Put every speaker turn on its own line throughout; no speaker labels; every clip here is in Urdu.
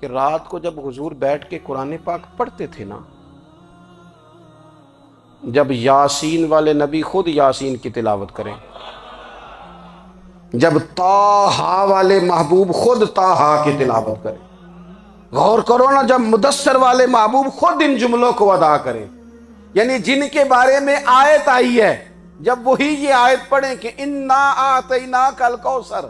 کہ رات کو جب حضور بیٹھ کے قرآن پاک پڑھتے تھے نا، جب یاسین والے نبی خود یاسین کی تلاوت کریں، جب طٰہٰ والے محبوب خود طٰہٰ کی تلاوت کریں، غور کرو نا، جب مدثر والے محبوب خود ان جملوں کو ادا کریں، یعنی جن کے بارے میں آیت آئی ہے، جب وہی یہ آیت پڑھیں کہ اِنَّا أَعْطَيْنَاكَ الْكَوْثَرَ،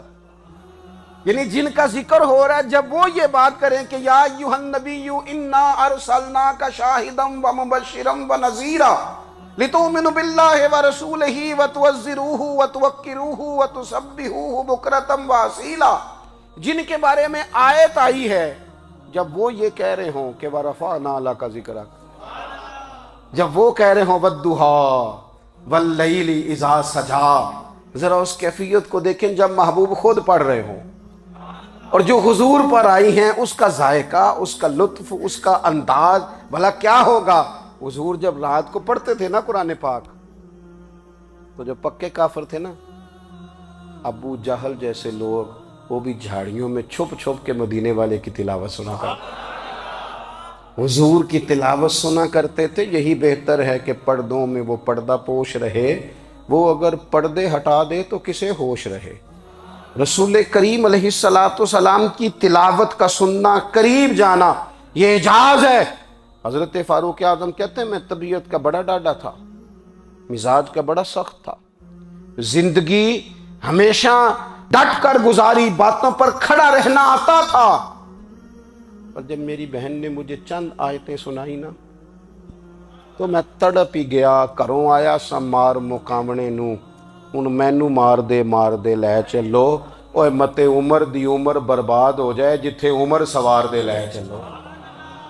یعنی جن کا ذکر ہو رہا ہے، جب وہ یہ بات کریں کہ یا ایھا النبی انا ارسلناک شاہدا ومبشرا ونذیرا لتؤمنوا باللہ ورسولہ وتعزروہ وتوقروہ وتسبحوہ بکرۃ واصیلا، جن کے بارے میں آیت آئی ہے، جب وہ یہ کہہ رہے ہوں کہ ورفعنا لک ذکرک، جب وہ کہہ رہے ہوں والضحیٰ واللیل اذا سجی، ذرا اس کیفیت کو دیکھیں جب محبوب خود پڑھ رہے ہوں، اور جو حضور پر آئی ہیں اس کا ذائقہ، اس کا لطف، اس کا انداز بھلا کیا ہوگا۔ حضور جب رات کو پڑھتے تھے نا قرآن پاک، تو جو پکے کافر تھے نا، ابو جہل جیسے لوگ، وہ بھی جھاڑیوں میں چھپ چھپ کے مدینے والے کی تلاوت سنا کرتے، حضور کی تلاوت سنا کرتے تھے۔ یہی بہتر ہے کہ پردوں میں وہ پردہ پوش رہے، وہ اگر پردے ہٹا دے تو کسے ہوش رہے۔ رسول کریم علیہ السلام کی تلاوت کا سننا، قریب جانا، یہ اعجاز ہے۔ حضرت فاروق اعظم کہتے ہیں میں طبیعت کا بڑا ڈاڈا تھا، مزاج کا بڑا سخت تھا، زندگی ہمیشہ ڈٹ کر گزاری، باتوں پر کھڑا رہنا آتا تھا، پر جب میری بہن نے مجھے چند آیتیں سنائی نا تو میں تڑپ ہی گیا۔ کروں آیا سا مار مقامنے نو، ہن مینو مار دے لے چلو، اوے متے عمر دی عمر برباد ہو جائے، جتھے عمر سوار دے لے چلو۔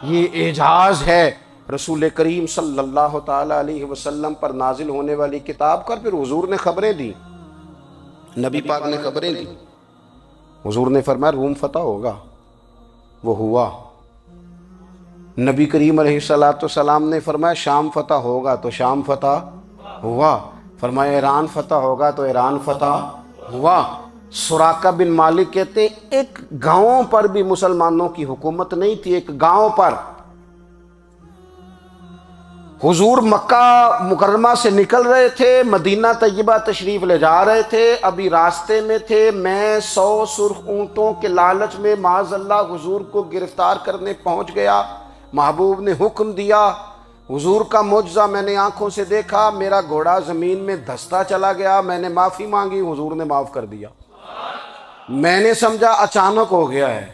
یہ اعجاز ہے رسول کریم صلی اللہ تعالی علیہ وسلم پر نازل ہونے والی کتاب کا۔ پھر حضور نے خبریں دی، نبی پاک نے خبریں دی، حضور نے فرمایا روم فتح ہوگا، وہ ہوا۔ نبی کریم علیہ السلام نے فرمایا شام فتح ہوگا، تو شام فتح ہوا۔ فرمایا ایران فتح ہوگا، تو ایران فتح ہوا۔ سراقہ بن مالک کہتے ہیں ایک گاؤں پر بھی مسلمانوں کی حکومت نہیں تھی، ایک گاؤں پر۔ حضور مکہ مکرمہ سے نکل رہے تھے، مدینہ طیبہ تشریف لے جا رہے تھے، ابھی راستے میں تھے، میں 100 سرخ اونٹوں کے لالچ میں معاذ اللہ حضور کو گرفتار کرنے پہنچ گیا۔ محبوب نے حکم دیا، حضور کا معجزہ میں نے آنکھوں سے دیکھا، میرا گھوڑا زمین میں دھستا چلا گیا، میں نے معافی مانگی، حضور نے معاف کر دیا۔ میں نے سمجھا اچانک ہو گیا ہے۔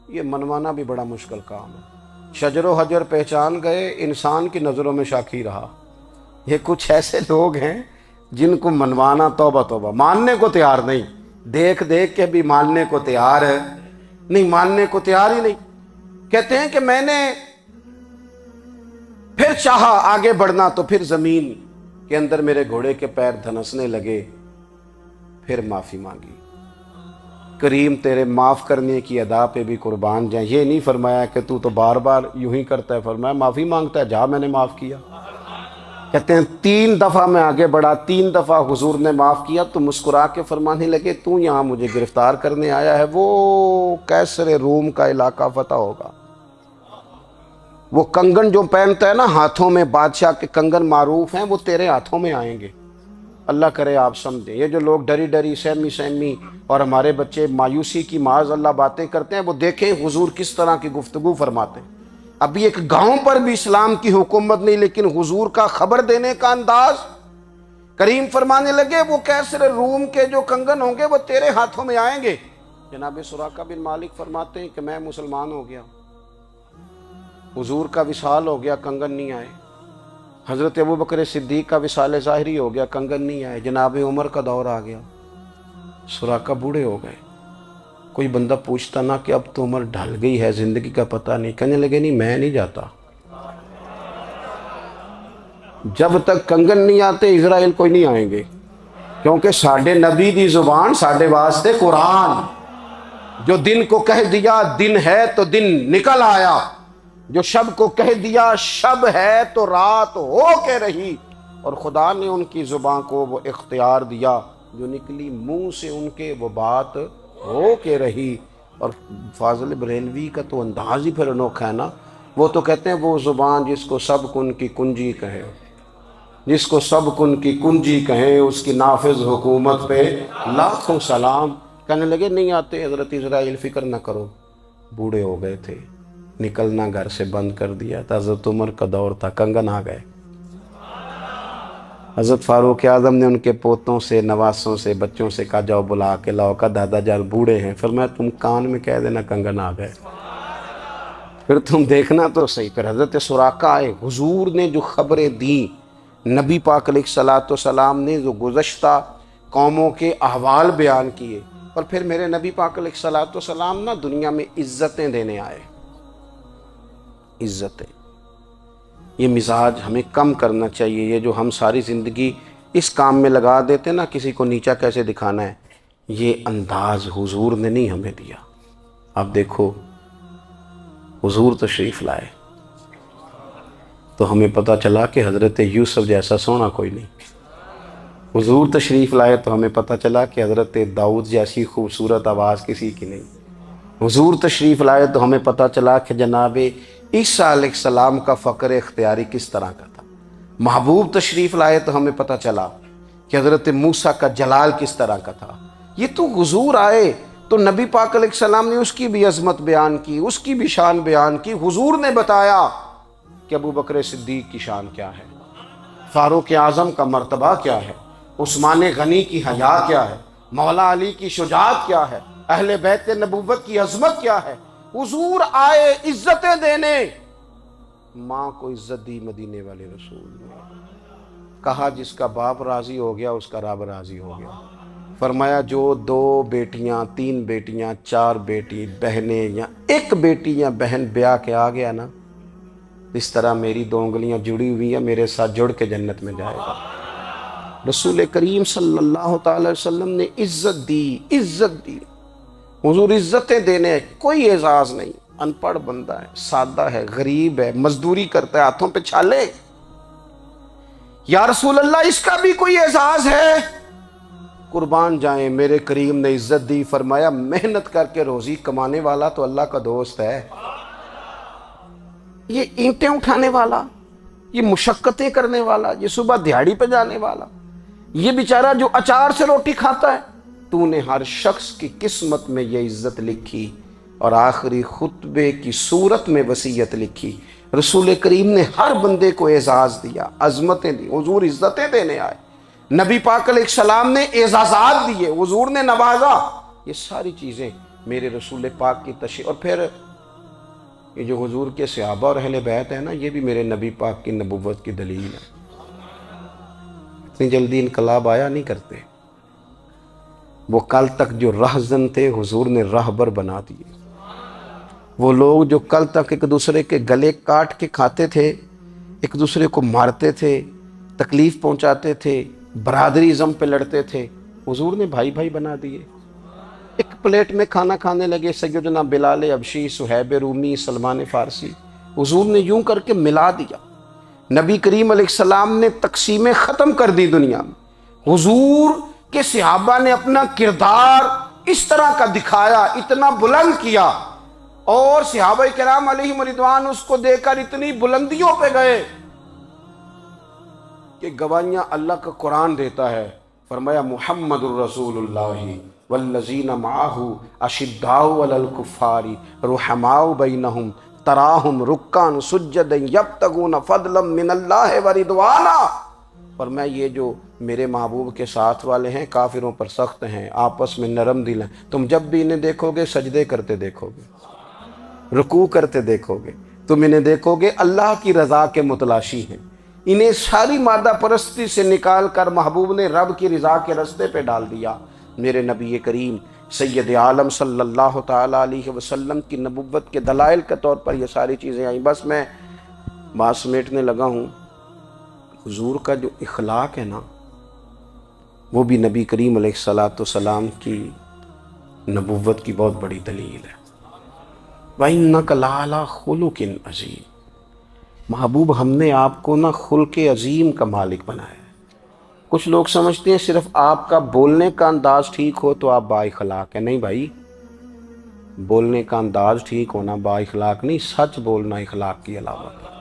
یہ منوانا بھی بڑا مشکل کام ہے۔ شجر و حجر پہچان گئے، انسان کی نظروں میں شاکی رہا۔ یہ کچھ ایسے لوگ ہیں جن کو منوانا توبہ توبہ، ماننے کو تیار نہیں، دیکھ دیکھ کے بھی ماننے کو تیار ہے نہیں، ماننے کو تیار ہی نہیں۔ کہتے ہیں کہ میں نے پھر چاہا آگے بڑھنا، تو پھر زمین کے اندر میرے گھوڑے کے پیر دھنسنے لگے، پھر معافی مانگی۔ کریم تیرے معاف کرنے کی ادا پہ بھی قربان جائیں۔ یہ نہیں فرمایا کہ تو بار بار یوں ہی کرتا ہے، فرمایا معافی مانگتا ہے، جا میں نے معاف کیا۔ کہتے ہیں 3 دفعہ میں آگے بڑھا، 3 دفعہ حضور نے معاف کیا، تو مسکرا کے فرمانے لگے تو یہاں مجھے گرفتار کرنے آیا ہے، وہ کیسر روم کا علاقہ فتح ہوگا۔ وہ کنگن جو پہنتا ہے نا ہاتھوں میں، بادشاہ کے کنگن معروف ہیں، وہ تیرے ہاتھوں میں آئیں گے۔ اللہ کرے آپ سمجھیں۔ یہ جو لوگ ڈری ڈری سہمی اور ہمارے بچے مایوسی کی معاذ اللہ باتیں کرتے ہیں، وہ دیکھیں حضور کس طرح کی گفتگو فرماتے ہیں۔ ابھی ایک گاؤں پر بھی اسلام کی حکومت نہیں، لیکن حضور کا خبر دینے کا انداز۔ کریم فرمانے لگے وہ کیسر روم کے جو کنگن ہوں گے وہ تیرے ہاتھوں میں آئیں گے۔ جناب سراقہ بن مالک فرماتے ہیں کہ میں مسلمان ہو گیا، حضور کا وصال ہو گیا، کنگن نہیں آئے۔ حضرت ابوبکر صدیق کا وصال ظاہری ہو گیا، کنگن نہیں آئے۔ جناب عمر کا دور آ گیا، سراقہ بوڑھے ہو گئے۔ کوئی بندہ پوچھتا نا کہ اب تو عمر ڈھل گئی ہے، زندگی کا پتہ نہیں، کہنے لگے نہیں میں نہیں جاتا، جب تک کنگن نہیں آتے اسرائیل کوئی نہیں آئیں گے، کیونکہ ساڈے نبی دی زبان ساڈے واسطے قرآن، جو دن کو کہہ دیا دن ہے تو دن نکل آیا، جو شب کو کہہ دیا شب ہے تو رات ہو کے رہی، اور خدا نے ان کی زبان کو وہ اختیار دیا، جو نکلی منہ سے ان کے وہ بات ہو کے رہی۔ اور فاضل بریلوی کا تو انداز ہی پھر انوکھا ہے نا، وہ تو کہتے ہیں وہ زبان جس کو سب کن کی کنجی کہے، جس کو سب کن کی کنجی کہیں، اس کی نافذ حکومت پہ لاکھوں سلام۔ کہنے لگے نہیں آتے حضرت اسرائیل، فکر نہ کرو، بوڑھے ہو گئے تھے، نکلنا گھر سے بند کر دیا تھا، حضرت عمر کا دور تھا، کنگن آ گئے۔ حضرت فاروق اعظم نے ان کے پوتوں سے، نواسوں سے، بچوں سے کہا جاؤ بلا کے لاؤ، کا دادا جان بوڑھے ہیں، فرمایا تم کان میں کہہ دینا کنگن آ گئے، پھر تم دیکھنا تو صحیح۔ پھر حضرت سراقہ آئے، حضور نے جو خبریں دیں، نبی پاک علیہ الصلوۃ والسلام نے جو گزشتہ قوموں کے احوال بیان کیے، اور پھر میرے نبی پاک علیہ الصلوۃ والسلام نا دنیا میں عزتیں دینے آئے، عزتیں۔ یہ مزاج ہمیں کم کرنا چاہیے، یہ جو ہم ساری زندگی اس کام میں لگا دیتے نا، کسی کو نیچا کیسے دکھانا ہے، یہ انداز حضور نے نہیں ہمیں دیا۔ اب دیکھو حضور تشریف لائے تو ہمیں پتہ چلا کہ حضرت یوسف جیسا سونا کوئی نہیں، حضور تشریف لائے تو ہمیں پتہ چلا کہ حضرت داؤد جیسی خوبصورت آواز کسی کی نہیں، حضور تشریف لائے تو ہمیں پتہ چلا کہ جناب عیسیٰ علیہ السلام کا فقر اختیاری کس طرح کا تھا، محبوب تشریف لائے تو ہمیں پتہ چلا کہ حضرت موسیٰ کا جلال کس طرح کا تھا۔ یہ تو حضور آئے تو نبی پاک علیہ السلام نے اس کی بھی عظمت بیان کی، اس کی بھی شان بیان کی، حضور نے بتایا کہ ابو بکر صدیق کی شان کیا ہے، فاروق اعظم کا مرتبہ کیا ہے، عثمان غنی کی حیا کیا ہے، مولا علی کی شجاعت کیا ہے، اہل بیت نبوت کی عظمت کیا ہے۔ حضور آئے عزتیں دینے، ماں کو عزت دی مدینے والے رسول نے، کہا جس کا باپ راضی ہو گیا اس کا رب راضی ہو گیا، فرمایا جو 2 بیٹیاں 3 بیٹیاں 4 بیٹی بہنیں یا ایک بیٹی یا بہن بیاہ کے آ گیا نا، اس طرح میری 2 انگلیاں جڑی ہوئی ہیں، میرے ساتھ جڑ کے جنت میں جائے گا۔ رسول کریم صلی اللہ تعالی وسلم نے عزت دی، عزت دی، حضور عزتیں دینے، کوئی اعزاز نہیں، ان پڑھ بندہ ہے، سادہ ہے، غریب ہے، مزدوری کرتا ہے، ہاتھوں پہ چھالے، یا رسول اللہ اس کا بھی کوئی اعزاز ہے؟ قربان جائیں، میرے کریم نے عزت دی، فرمایا محنت کر کے روزی کمانے والا تو اللہ کا دوست ہے، یہ اینٹیں اٹھانے والا، یہ مشقتیں کرنے والا، یہ صبح دیہڑی پہ جانے والا، یہ بیچارہ جو اچار سے روٹی کھاتا ہے، تو نے ہر شخص کی قسمت میں یہ عزت لکھی اور آخری خطبے کی صورت میں وصیت لکھی۔ رسول کریم نے ہر بندے کو اعزاز دیا، عظمتیں دی، حضور عزتیں دینے آئے، نبی پاک علیہ السلام نے اعزازات دیے، حضور نے نوازا، یہ ساری چیزیں میرے رسول پاک کی تشریف۔ اور پھر یہ جو حضور کے صحابہ اور اہل بیت ہے نا، یہ بھی میرے نبی پاک کی نبوت کی دلیل ہے، اتنی جلدی انقلاب آیا نہیں کرتے، وہ کل تک جو رہزن تھے حضور نے راہبر بنا دیے، وہ لوگ جو کل تک ایک دوسرے کے گلے کاٹ کے کھاتے تھے، ایک دوسرے کو مارتے تھے، تکلیف پہنچاتے تھے، برادری ازم پہ لڑتے تھے، حضور نے بھائی بھائی بنا دیے، ایک پلیٹ میں کھانا کھانے لگے، سیدنا بلال حبشی، صہیب رومی، سلمان فارسی، حضور نے یوں کر کے ملا دیا۔ نبی کریم علیہ السلام نے تقسیمیں ختم کر دی دنیا میں، حضور کے صحابہ نے اپنا کردار اس طرح کا دکھایا، اتنا بلند کیا، اور صحابہ کرام علیہم رضوان اس کو دیکھ کر اتنی بلندیوں پہ گئے کہ گواہیاں اللہ کا قرآن دیتا ہے، فرمایا محمد الرسول اللہ والذین معہ اشداء علی الکفار رحماء بینہم تراہم رکعا سجدا یبتغون فضلا من اللہ ورضوانا۔ فرمایا یہ جو میرے محبوب کے ساتھ والے ہیں کافروں پر سخت ہیں، آپس میں نرم دل ہیں، تم جب بھی انہیں دیکھو گے سجدے کرتے دیکھو گے، رکوع کرتے دیکھو گے، تم انہیں دیکھو گے اللہ کی رضا کے متلاشی ہیں، انہیں ساری مادہ پرستی سے نکال کر محبوب نے رب کی رضا کے رستے پہ ڈال دیا۔ میرے نبی کریم سید عالم صلی اللہ تعالیٰ علیہ وسلم کی نبوت کے دلائل کے طور پر یہ ساری چیزیں آئیں۔ بس میں بات سمیٹنے لگا ہوں، حضور کا جو اخلاق ہے نا، وہ بھی نبی کریم علیہ الصلوۃ والسلام کی نبوت کی بہت بڑی دلیل ہے۔ وَإِنَّكَ لَعَلَىٰ خُلُقٍ عَظِيمٍ، محبوب ہم نے آپ کو نا خلق عظیم کا مالک بنایا ہے۔ کچھ لوگ سمجھتے ہیں صرف آپ کا بولنے کا انداز ٹھیک ہو تو آپ با اخلاق ہیں، نہیں بھائی، بولنے کا انداز ٹھیک ہونا با اخلاق نہیں، سچ بولنا اخلاق کی علامت ہے۔